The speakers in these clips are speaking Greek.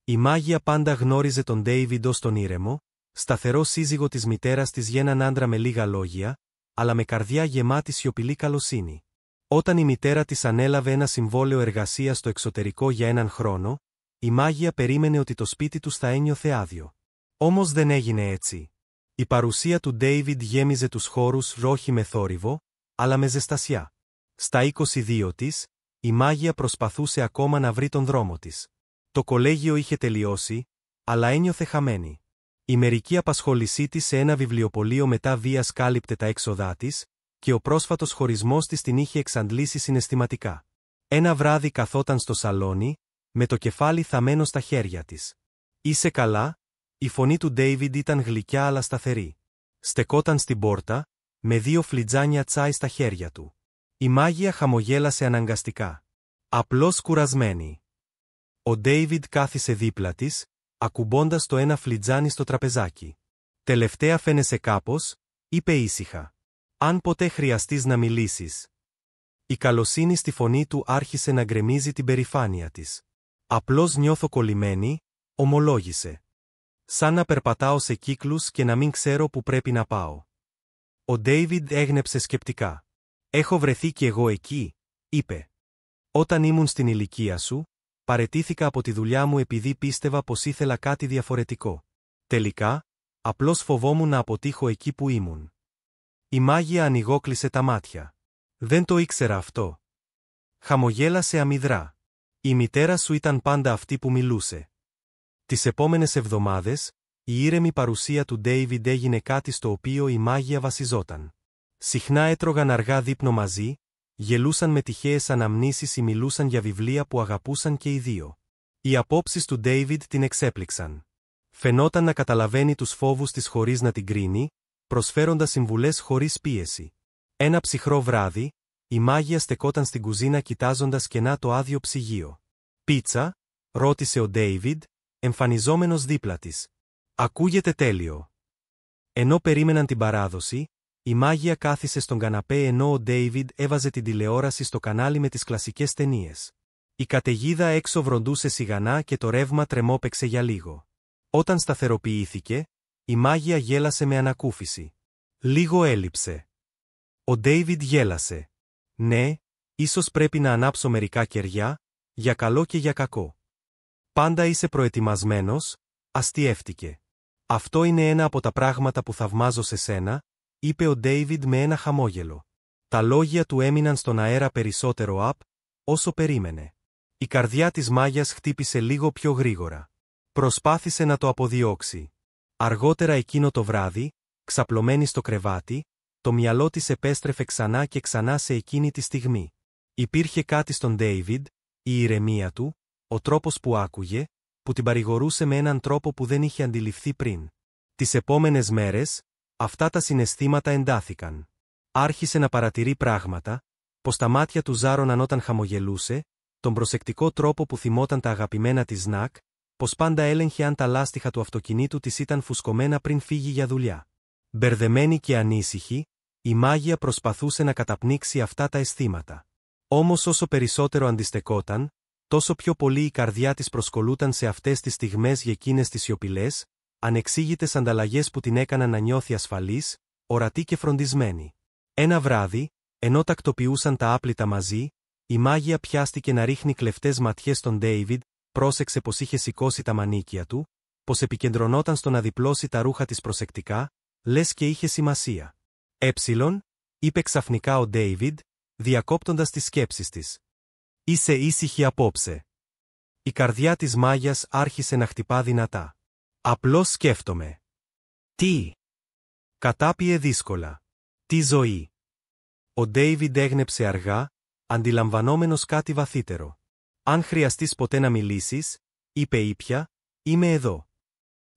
Η μάγεια πάντα γνώριζε τον Ντέιβιντ ως τον ήρεμο, σταθερό σύζυγο της μητέρας της για έναν άντρα με λίγα λόγια, αλλά με καρδιά γεμάτη σιωπηλή καλοσύνη. Όταν η μητέρα της ανέλαβε ένα συμβόλαιο εργασίας στο εξωτερικό για έναν χρόνο, η μάγεια περίμενε ότι το σπίτι τους θα ένιωθε άδειο. Όμως δεν έγινε έτσι. Η παρουσία του Ντέιβιντ γέμιζε τους χώρους όχι με θόρυβο, αλλά με ζεστασιά. Στα 22 της, η μάγεια προσπαθούσε ακόμα να βρει τον δρόμο της. Το κολέγιο είχε τελειώσει, αλλά ένιωθε χαμένη. Η μερική απασχόλησή της σε ένα βιβλιοπωλείο μετά βίας κάλυπτε τα έξοδά της, και ο πρόσφατος χωρισμός της την είχε εξαντλήσει συναισθηματικά. Ένα βράδυ καθόταν στο σαλόνι, με το κεφάλι θαμμένο στα χέρια της. «Είσαι καλά?» Η φωνή του Ντέιβιντ ήταν γλυκιά αλλά σταθερή. Στεκόταν στην πόρτα, με 2 φλιτζάνια τσάι στα χέρια του. Η μάγεια χαμογέλασε αναγκαστικά. Απλώς κουρασμένη. Ο Ντέιβιντ κάθισε δίπλα της, ακουμπώντας το ένα φλιτζάνι στο τραπεζάκι. «Τελευταία φαίνεσαι κάπως», είπε ήσυχα. «Αν ποτέ χρειαστείς να μιλήσεις». Η καλοσύνη στη φωνή του άρχισε να γκρεμίζει την περηφάνεια της. «Απλώς νιώθω κολλημένη», ομολόγησε. «Σαν να περπατάω σε κύκλους και να μην ξέρω που πρέπει να πάω». Ο Ντέιβιντ έγνεψε σκεπτικά. «Έχω βρεθεί κι εγώ εκεί», είπε. «Όταν ήμουν στην ηλικία σου, παραιτήθηκα από τη δουλειά μου επειδή πίστευα πως ήθελα κάτι διαφορετικό. Τελικά, απλώς φοβόμουν να αποτύχω εκεί που ήμουν». Η μάγεια ανοιγόκλεισε τα μάτια. «Δεν το ήξερα αυτό». Χαμογέλασε αμυδρά. «Η μητέρα σου ήταν πάντα αυτή που μιλούσε». Τις επόμενες εβδομάδες, η ήρεμη παρουσία του Ντέιβιντ έγινε κάτι στο οποίο η μάγεια βασιζόταν. Συχνά έτρωγαν αργά δείπνο μαζί, γελούσαν με τυχαίες αναμνήσεις ή μιλούσαν για βιβλία που αγαπούσαν και οι δύο. Οι απόψεις του Ντέιβιντ την εξέπληξαν. Φαινόταν να καταλαβαίνει τους φόβους της χωρίς να την κρίνει, προσφέροντας συμβουλές χωρίς πίεση. Ένα ψυχρό βράδυ, η μάγεια στεκόταν στην κουζίνα κοιτάζοντας κενά το άδειο ψυγείο. «Πίτσα?» ρώτησε ο Ντέιβιντ, εμφανιζόμενος δίπλα της. «Ακούγεται τέλειο». Ενώ περίμεναν την παράδοση, η μάγεια κάθισε στον καναπέ ενώ ο Ντέιβιντ έβαζε την τηλεόραση στο κανάλι με τις κλασικές ταινίες. Η καταιγίδα έξω βροντούσε σιγανά και το ρεύμα τρεμόπαιξε για λίγο. Όταν σταθεροποιήθηκε, η μάγεια γέλασε με ανακούφιση. Λίγο έλειψε. Ο Ντέιβιντ γέλασε. «Ναι, ίσως πρέπει να ανάψω μερικά κεριά, για καλό και για κακό». «Πάντα είσαι προετοιμασμένος», αστιεύτηκε. «Αυτό είναι ένα από τα πράγματα που θαυμάζω σε σένα», είπε ο Ντέιβιντ με ένα χαμόγελο. Τα λόγια του έμειναν στον αέρα περισσότερο όσο περίμενε. Η καρδιά της μάγιας χτύπησε λίγο πιο γρήγορα. Προσπάθησε να το αποδιώξει. Αργότερα εκείνο το βράδυ, ξαπλωμένη στο κρεβάτι, το μυαλό της επέστρεφε ξανά και ξανά σε εκείνη τη στιγμή. Υπήρχε κάτι στον Ντέιβιντ, η ηρεμία του, ο τρόπος που άκουγε, που την παρηγορούσε με έναν τρόπο που δεν είχε αντιληφθεί πριν. Τις επόμενες μέρες, αυτά τα συναισθήματα εντάθηκαν. Άρχισε να παρατηρεί πράγματα, πως τα μάτια του ζάρωναν όταν χαμογελούσε, τον προσεκτικό τρόπο που θυμόταν τα αγαπημένα της σνακ, πως πάντα έλεγχε αν τα λάστιχα του αυτοκινήτου της ήταν φουσκωμένα πριν φύγει για δουλειά. Μπερδεμένη και ανήσυχη, η μάγεια προσπαθούσε να καταπνίξει αυτά τα αισθήματα. Όμως όσο περισσότερο αντιστεκόταν, τόσο πιο πολύ η καρδιά της προσκολούταν σε αυτές τις στιγμές για εκείνες τις σιωπηλές, ανεξήγητες ανταλλαγές που την έκαναν να νιώθει ασφαλής, ορατή και φροντισμένη. Ένα βράδυ, ενώ τακτοποιούσαν τα άπλυτα μαζί, η μάγεια πιάστηκε να ρίχνει κλεφτές ματιές στον Ντέιβιντ, πρόσεξε πως είχε σηκώσει τα μανίκια του, πως επικεντρωνόταν στο να διπλώσει τα ρούχα της προσεκτικά, λες και είχε σημασία. Είπε ξαφνικά ο Ντέιβιντ, διακόπτοντας τις σκέψεις της. «Είσαι ήσυχη απόψε». Η καρδιά της μάγιας άρχισε να χτυπά δυνατά. «Απλώς σκέφτομαι». «Τι?» Κατάπιε δύσκολα. «Τι ζωή?» Ο Ντέιβιντ έγνεψε αργά, αντιλαμβανόμενος κάτι βαθύτερο. «Αν χρειαστείς ποτέ να μιλήσεις», είπε ήπια, «είμαι εδώ».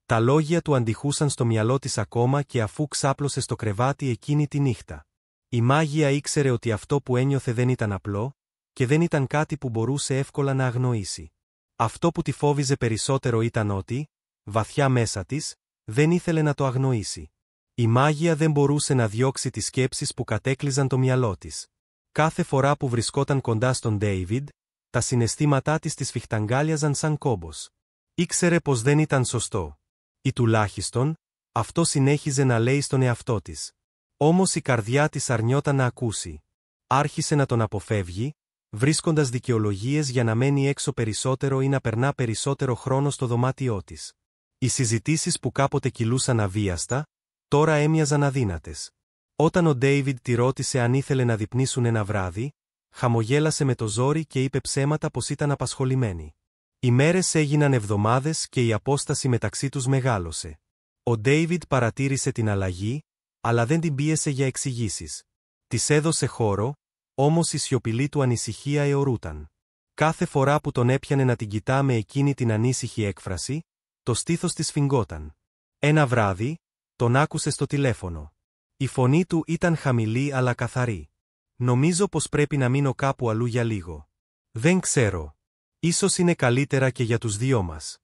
Τα λόγια του αντιχούσαν στο μυαλό της ακόμα και αφού ξάπλωσε στο κρεβάτι εκείνη τη νύχτα. Η μάγεια ήξερε ότι αυτό που ένιωθε δεν ήταν απλό, και δεν ήταν κάτι που μπορούσε εύκολα να αγνοήσει. Αυτό που τη φόβιζε περισσότερο ήταν ότι, βαθιά μέσα της, δεν ήθελε να το αγνοήσει. Η μάγεια δεν μπορούσε να διώξει τις σκέψεις που κατέκλυζαν το μυαλό της. Κάθε φορά που βρισκόταν κοντά στον Ντέιβιντ, τα συναισθήματά της τη σφιχταγκάλιαζαν σαν κόμπος. Ήξερε πως δεν ήταν σωστό. Ή τουλάχιστον, αυτό συνέχιζε να λέει στον εαυτό της. Όμως η καρδιά της αρνιόταν να ακούσει. Άρχισε να τον αποφεύγει, βρίσκοντας δικαιολογίες για να μένει έξω περισσότερο ή να περνά περισσότερο χρόνο στο δωμάτιό της. Οι συζητήσεις που κάποτε κυλούσαν αβίαστα, τώρα έμοιαζαν αδύνατες. Όταν ο Ντέιβιντ τη ρώτησε αν ήθελε να δειπνήσουν ένα βράδυ, χαμογέλασε με το ζόρι και είπε ψέματα πως ήταν απασχολημένη. Οι μέρες έγιναν εβδομάδες και η απόσταση μεταξύ τους μεγάλωσε. Ο Ντέιβιντ παρατήρησε την αλλαγή, αλλά δεν την πίεσε για εξηγήσεις. Της έδωσε χώρο, όμως η σιωπηλή του ανησυχία αιωρούταν. Κάθε φορά που τον έπιανε να την κοιτά με εκείνη την ανήσυχη έκφραση, το στήθος της φιγγόταν. Ένα βράδυ, τον άκουσε στο τηλέφωνο. Η φωνή του ήταν χαμηλή αλλά καθαρή. «Νομίζω πως πρέπει να μείνω κάπου αλλού για λίγο. Δεν ξέρω. Ίσως είναι καλύτερα και για τους δυο μας».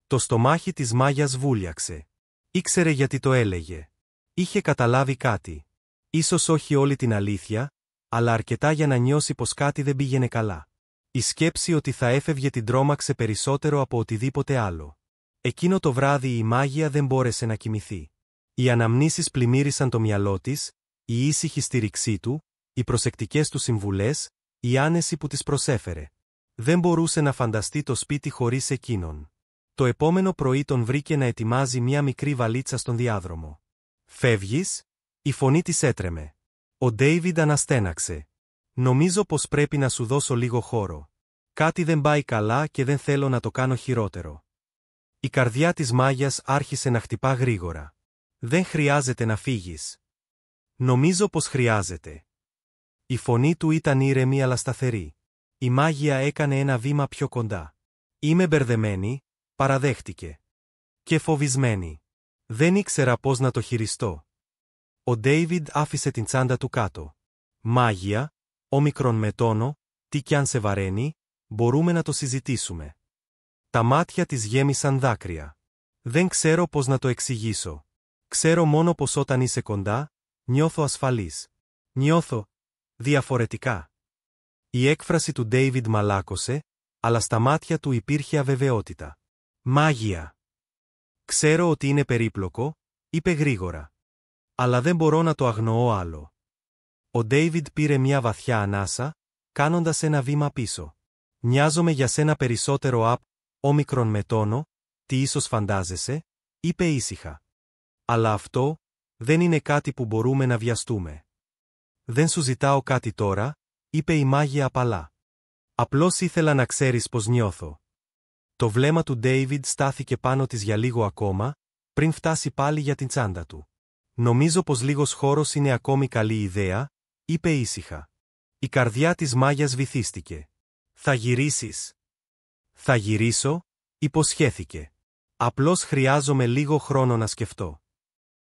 Το στομάχι της Μάγιας βούλιαξε. Ήξερε γιατί το έλεγε. Είχε καταλάβει κάτι. Ίσως όχι όλη την αλήθεια, αλλά αρκετά για να νιώσει πως κάτι δεν πήγαινε καλά. Η σκέψη ότι θα έφευγε την τρόμαξε περισσότερο από οτιδήποτε άλλο. Εκείνο το βράδυ η Μάγια δεν μπόρεσε να κοιμηθεί. Οι αναμνήσεις πλημμύρισαν το μυαλό της, η ήσυχη στήριξή του, οι προσεκτικές του συμβουλές, η άνεση που της προσέφερε. Δεν μπορούσε να φανταστεί το σπίτι χωρίς εκείνον. Το επόμενο πρωί τον βρήκε να ετοιμάζει μια μικρή βαλίτσα στον διάδρομο. «Φεύγεις?» Η φωνή της έτρεμε. Ο Ντέιβιντ αναστέναξε. «Νομίζω πως πρέπει να σου δώσω λίγο χώρο. Κάτι δεν πάει καλά και δεν θέλω να το κάνω χειρότερο». Η καρδιά της Μάγιας άρχισε να χτυπά γρήγορα. «Δεν χρειάζεται να φύγεις». «Νομίζω πως χρειάζεται». Η φωνή του ήταν ήρεμη αλλά σταθερή. Η Μάγια έκανε ένα βήμα πιο κοντά. «Είμαι μπερδεμένη», παραδέχτηκε. «Και φοβισμένη. Δεν ήξερα πώς να το χειριστώ». Ο Ντέιβιντ άφησε την τσάντα του κάτω. «Μάγια, όμικρον με τόνο, τι κι αν σε βαραίνει, μπορούμε να το συζητήσουμε». Τα μάτια της γέμισαν δάκρυα. «Δεν ξέρω πώς να το εξηγήσω. Ξέρω μόνο πως όταν είσαι κοντά, νιώθω ασφαλής. Νιώθω διαφορετικά». Η έκφραση του Ντέιβιντ μαλάκωσε, αλλά στα μάτια του υπήρχε αβεβαιότητα. «Μάγια. Ξέρω ότι είναι περίπλοκο», είπε γρήγορα. «Αλλά δεν μπορώ να το αγνοώ άλλο». Ο Ντέιβιντ πήρε μια βαθιά ανάσα, κάνοντας ένα βήμα πίσω. «Νοιάζομαι για σένα περισσότερο όμικρον με τόνο, τι ίσως φαντάζεσαι», είπε ήσυχα. «Αλλά αυτό δεν είναι κάτι που μπορούμε να βιαστούμε». «Δεν σου ζητάω κάτι τώρα», είπε η Μάγια απαλά. «Απλώς ήθελα να ξέρεις πως νιώθω». Το βλέμμα του Ντέιβιντ στάθηκε πάνω της για λίγο ακόμα, πριν φτάσει πάλι για την τσάντα του. «Νομίζω πως λίγος χώρος είναι ακόμη καλή ιδέα», είπε ήσυχα. Η καρδιά της Μάγιας βυθίστηκε. «Θα γυρίσεις?» «Θα γυρίσω», υποσχέθηκε. «Απλώς χρειάζομαι λίγο χρόνο να σκεφτώ».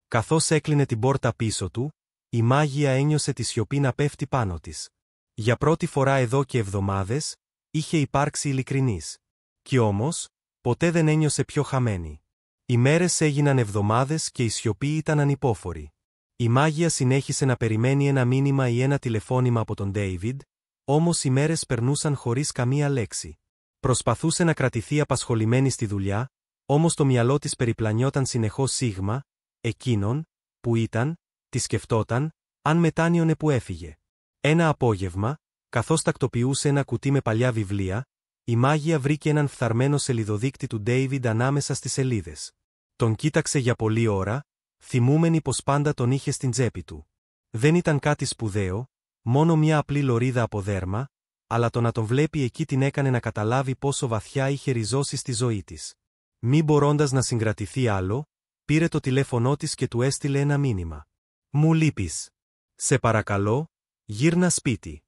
Καθώς έκλεινε την πόρτα πίσω του, η Μάγια ένιωσε τη σιωπή να πέφτει πάνω της. Για πρώτη φορά εδώ και εβδομάδες, είχε υπάρξει ειλικρινής. Κι όμως, ποτέ δεν ένιωσε πιο χαμένη. Οι μέρες έγιναν εβδομάδες και η σιωπή ήταν ανυπόφορη. Η Μάγια συνέχισε να περιμένει ένα μήνυμα ή ένα τηλεφώνημα από τον Ντέιβιντ, όμως οι μέρες περνούσαν χωρίς καμία λέξη. Προσπαθούσε να κρατηθεί απασχολημένη στη δουλειά, όμως το μυαλό της περιπλανιόταν συνεχώς σίγμα, εκείνον, που ήταν, τη σκεφτόταν, αν μετάνιωνε που έφυγε. Ένα απόγευμα, καθώς τακτοποιούσε ένα κουτί με παλιά βιβλία, η Μάγια βρήκε έναν φθαρμένο σελιδοδείκτη του Ντέιβιντ ανάμεσα στις σελίδες. Τον κοίταξε για πολλή ώρα, θυμούμενη πως πάντα τον είχε στην τσέπη του. Δεν ήταν κάτι σπουδαίο, μόνο μια απλή λωρίδα από δέρμα, αλλά το να τον βλέπει εκεί την έκανε να καταλάβει πόσο βαθιά είχε ριζώσει στη ζωή της. Μη μπορώντας να συγκρατηθεί άλλο, πήρε το τηλέφωνό της και του έστειλε ένα μήνυμα. «Μου λείπεις. Σε παρακαλώ, γύρνα σπίτι».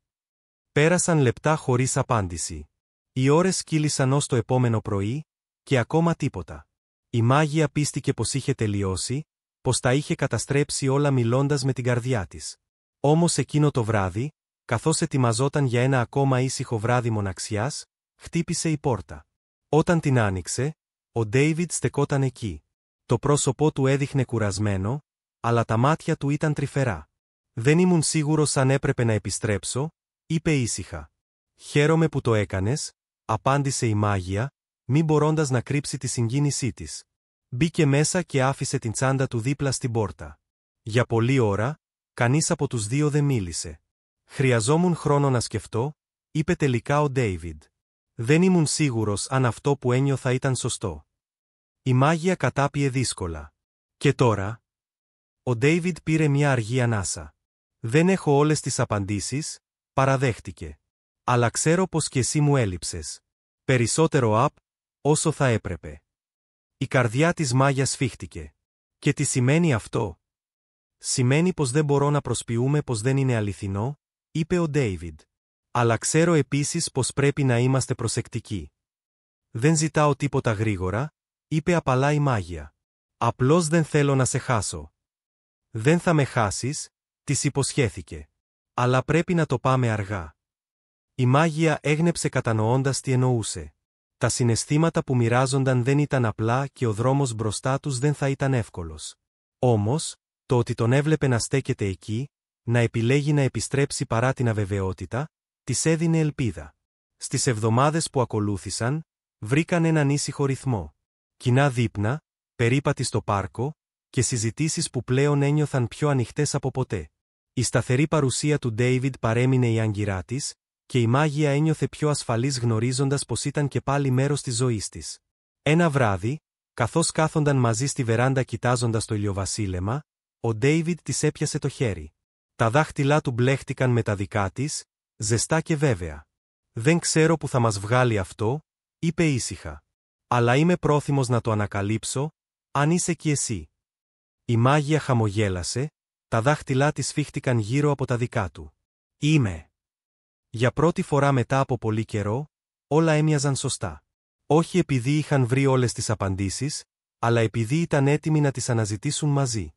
Πέρασαν λεπτά χωρίς απάντηση. Οι ώρες κύλησαν ως το επόμενο πρωί, και ακόμα τίποτα. Η Μάγια πίστηκε πως είχε τελειώσει, πως τα είχε καταστρέψει όλα μιλώντας με την καρδιά της. Όμως εκείνο το βράδυ, καθώς ετοιμαζόταν για ένα ακόμα ήσυχο βράδυ μοναξιάς, χτύπησε η πόρτα. Όταν την άνοιξε, ο Ντέιβιντ στεκόταν εκεί. Το πρόσωπό του έδειχνε κουρασμένο, αλλά τα μάτια του ήταν τρυφερά. «Δεν ήμουν σίγουρος αν έπρεπε να επιστρέψω», είπε ήσυχα. «Χαίρομαι που το έκανες», απάντησε η Μάγια, μη μπορώντας να κρύψει τη συγκίνησή της. Μπήκε μέσα και άφησε την τσάντα του δίπλα στην πόρτα. Για πολλή ώρα, κανείς από τους δύο δεν μίλησε. «Χρειαζόμουν χρόνο να σκεφτώ», είπε τελικά ο Ντέιβιντ. «Δεν ήμουν σίγουρος αν αυτό που ένιωθα ήταν σωστό». Η μάγεια κατάπιε δύσκολα. «Και τώρα?» Ο Ντέιβιντ πήρε μια αργή ανάσα. «Δεν έχω όλες τις απαντήσεις», παραδέχτηκε. «Αλλά ξέρω πως και εσύ μου έλειψες. Περισσότερο όσο θα έπρεπε». Η καρδιά της μάγιας σφίχτηκε. «Και τι σημαίνει αυτό?» «Σημαίνει πως δεν μπορώ να προσποιούμε πως δεν είναι αληθινό», είπε ο Ντέιβιντ. «Αλλά ξέρω επίσης πως πρέπει να είμαστε προσεκτικοί». «Δεν ζητάω τίποτα γρήγορα», είπε απαλά η μάγεια. «Απλώς δεν θέλω να σε χάσω». «Δεν θα με χάσεις», της υποσχέθηκε. «Αλλά πρέπει να το πάμε αργά». Η μάγεια έγνεψε κατανοώντας τι εννοούσε. Τα συναισθήματα που μοιράζονταν δεν ήταν απλά και ο δρόμος μπροστά τους δεν θα ήταν εύκολος. Όμως, το ότι τον έβλεπε να στέκεται εκεί, να επιλέγει να επιστρέψει παρά την αβεβαιότητα, της έδινε ελπίδα. Στις εβδομάδες που ακολούθησαν, βρήκαν έναν ήσυχο ρυθμό. Κοινά δείπνα, περίπατοι στο πάρκο, και συζητήσεις που πλέον ένιωθαν πιο ανοιχτές από ποτέ. Η σταθερή παρουσία του Ντέιβιντ παρέμεινε η άγκυρά της, και η μάγεια ένιωθε πιο ασφαλής γνωρίζοντας πως ήταν και πάλι μέρος της ζωής της. Ένα βράδυ, καθώς κάθονταν μαζί στη βεράντα κοιτάζοντας το ηλιοβασίλεμα, ο Ντέιβιντ της έπιασε το χέρι. Τα δάχτυλά του μπλέχτηκαν με τα δικά της, ζεστά και βέβαια. «Δεν ξέρω που θα μας βγάλει αυτό», είπε ήσυχα. «Αλλά είμαι πρόθυμος να το ανακαλύψω, αν είσαι κι εσύ». Η μάγεια χαμογέλασε, τα δάχτυλά της σφίχτηκαν γύρω από τα δικά του. «Είμαι». Για πρώτη φορά μετά από πολύ καιρό, όλα έμοιαζαν σωστά. Όχι επειδή είχαν βρει όλες τις απαντήσεις, αλλά επειδή ήταν έτοιμοι να τις αναζητήσουν μαζί.